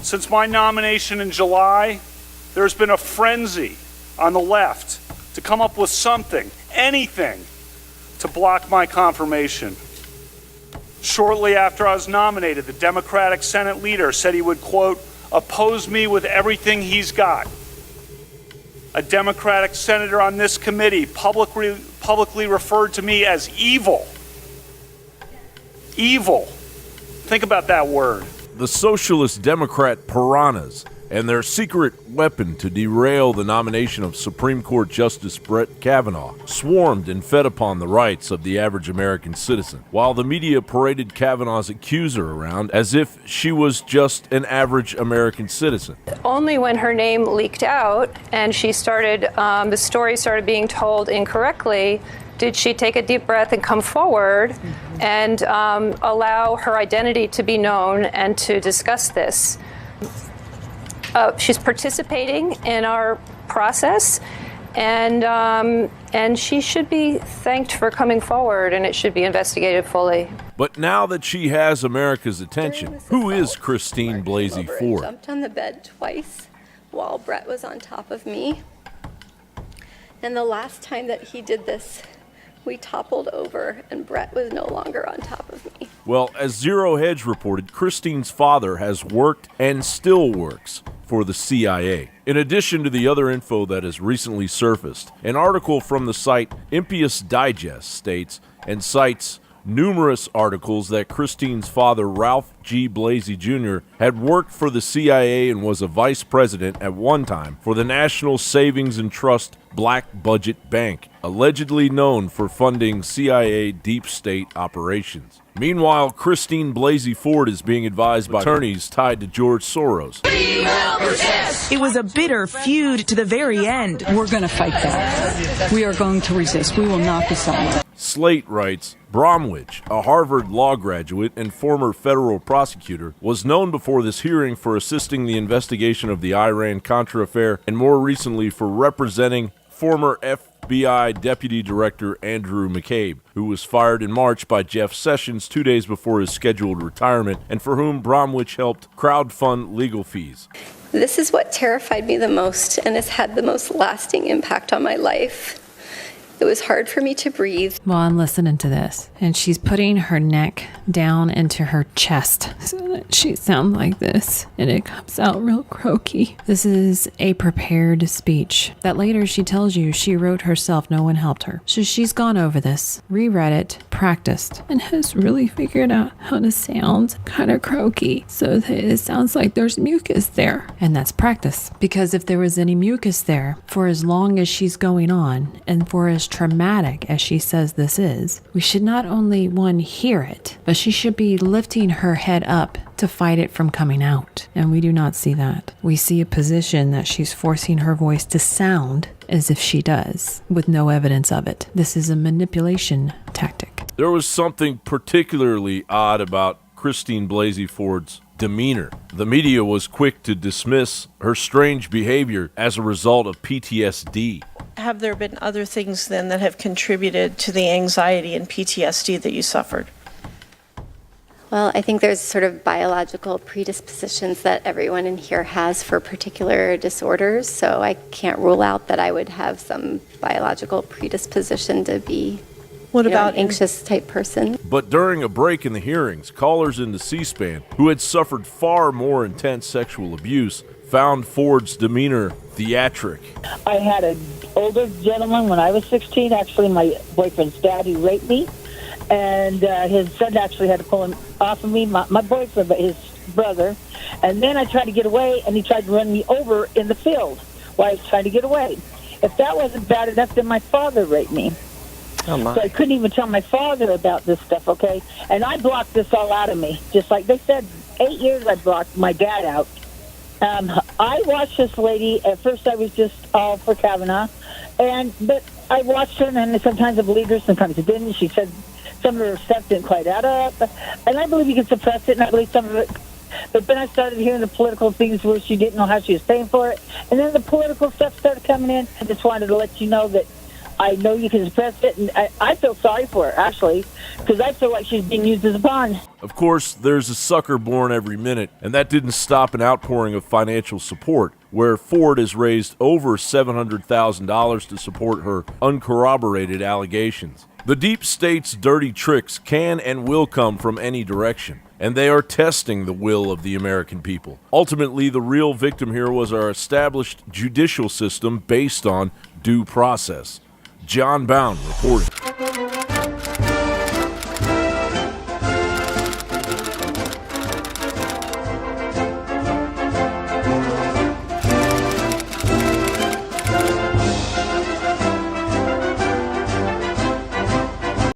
Since my nomination in July, there's been a frenzy on the left to come up with something, anything, to block my confirmation. Shortly after I was nominated, the Democratic Senate leader said he would, quote, oppose me with everything he's got. A Democratic senator on this committee publicly referred to me as evil. Evil. Think about that word. The Socialist Democrat piranhas and their secret weapon to derail the nomination of Supreme Court Justice Brett Kavanaugh swarmed and fed upon the rights of the average American citizen, while the media paraded Kavanaugh's accuser around as if she was just an average American citizen. Only when her name leaked out and she started, the story started being told incorrectly, did she take a deep breath and come forward and allow her identity to be known and to discuss this. She's participating in our process, and she should be thanked for coming forward, and it should be investigated fully. But now that she has America's attention, who is Christine Blasey Ford? I jumped on the bed twice while Brett was on top of me. And the last time that he did this, we toppled over, and Brett was no longer on top of me. Well, as Zero Hedge reported, Christine's father has worked and still works for the CIA. In addition to the other info that has recently surfaced, an article from the site Impious Digest states and cites numerous articles that Christine's father, Ralph G. Blasey Jr., had worked for the CIA and was a vice president at one time for the National Savings and Trust Black Budget Bank, allegedly known for funding CIA deep state operations. Meanwhile, Christine Blasey Ford is being advised by attorneys tied to George Soros. We will protest. It was a bitter feud to the very end. We're going to fight that. We are going to resist. We will not be silent. Slate writes, Bromwich, a Harvard law graduate and former federal prosecutor, was known before this hearing for assisting the investigation of the Iran-Contra affair and more recently for representing former FBI Deputy Director Andrew McCabe, who was fired in March by Jeff Sessions 2 days before his scheduled retirement and for whom Bromwich helped crowdfund legal fees. This is what terrified me the most and has had the most lasting impact on my life. It was hard for me to breathe. Well, I'm listening to this, and she's putting her neck down into her chest so that she sounds like this, and it comes out real croaky. This is a prepared speech that later she tells you she wrote herself. No one helped her. So she's gone over this, reread it, practiced, and has really figured out how to sound kind of croaky so that it sounds like there's mucus there. And that's practice, because if there was any mucus there, for as long as she's going on, and for as traumatic as she says this is, we should not only, one, hear it, but she should be lifting her head up to fight it from coming out. And we do not see that. We see a position that she's forcing her voice to sound as if she does, with no evidence of it. This is a manipulation tactic. There was something particularly odd about Christine Blasey Ford's demeanor. The media was quick to dismiss her strange behavior as a result of PTSD. Have there been other things then that have contributed to the anxiety and PTSD that you suffered? Well, I think there's sort of biological predispositions that everyone in here has for particular disorders, so I can't rule out that I would have some biological predisposition to be an anxious type person. But during a break in the hearings, callers into C-SPAN who had suffered far more intense sexual abuse found Ford's demeanor theatric. I had an older gentleman when I was 16, actually my boyfriend's dad, who raped me, and his son actually had to pull him off of me, my boyfriend, but his brother, and then I tried to get away, and he tried to run me over in the field while I was trying to get away. If that wasn't bad enough, then my father raped me. Oh my. So I couldn't even tell my father about this stuff, okay? And I blocked this all out of me. Just like they said, 8 years I blocked my dad out. I watched this lady. At first I was just all for Kavanaugh, but I watched her, and sometimes I believed her, sometimes I didn't. She said some of her stuff didn't quite add up, and I believe you can suppress it, and I believe some of it. But then I started hearing the political things where she didn't know how she was paying for it, and then the political stuff started coming in. I just wanted to let you know that I know you can suppress it, and I feel sorry for her, actually, because I feel like she's being used as a pawn. Of course, there's a sucker born every minute, and that didn't stop an outpouring of financial support, where Ford has raised over $700,000 to support her uncorroborated allegations. The deep state's dirty tricks can and will come from any direction, and they are testing the will of the American people. Ultimately, the real victim here was our established judicial system based on due process. John Bowne reporting.